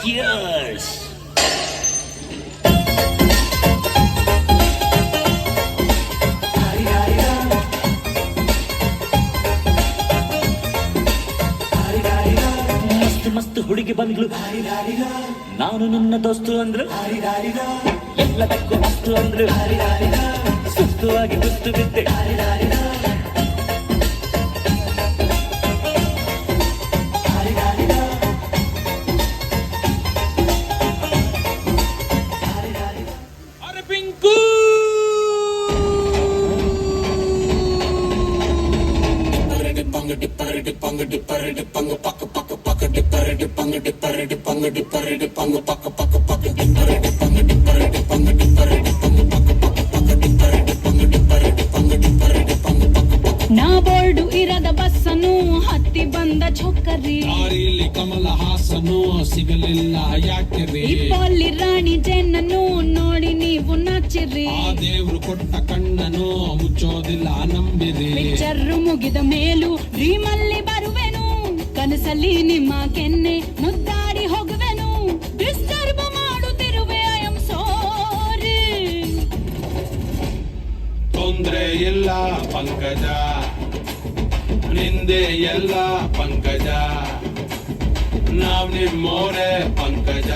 Cheers. ಮಸ್ತ್ ಮಸ್ತ್ ಹುಡುಗಿ ಬಂದ್ಲು, ನಾನು ನನ್ನ ದೋಸ್ತು ಅಂದ್ರು, ಎಲ್ಲದಕ್ಕೂ ಮಸ್ತು ಅಂದ್ರು, ಸುಸ್ತುವಾಗಿ ಗುರ್ತು ಬಿದ್ದೆ. ನಾ ಬೋರ್ಡು ಇರದ ಬಸ್ಸನು ಹತ್ತಿ ಬಂದ ಚೊಕ್ಕರಿ, ದಾರಿಲಿ ಕಮಲ ಹಾಸನು ಸಿಗಲಿಲ್ಲ ಯಾಕೆರಿ, ಇಪ್ಪಲ್ಲಿ ರಾಣಿ ಜೇನನ್ನು ನೋಡಿ ನೀವು ನಾಚಿರಿ, ಆ ದೇವ್ರು ಕೊಟ್ಟ ಕಣ್ಣನು ಮುಚ್ಚೋದಿಲ್ಲ ನಂಬಿರಿ. ಪಿಕ್ಚರ್ ಮುಗಿದ ಮೇಲೂ ಡ್ರೀಮಲ್ಲಿ ಬರುವೆನು, ಕನಸಲ್ಲಿ ನಿಮ್ಮ ಕೆನ್ನೆ ಮುದ್ದಾಡಿ ಹೋಗುವೆನು, ಡಿಸ್ಟರ್ಬ್ ಮಾಡುತ್ತಿರುವೆ ಐ ಆಮ್ ಸಾರಿ. ತೊಂದ್ರೆ ಇಲ್ಲ ಪಂಕಜ, ನಿಂದೆ ಎಲ್ಲ ಪಂಕಜ, ನಾವ್ ನಿಮ್ಮೋರೆ ಪಂಕಜ.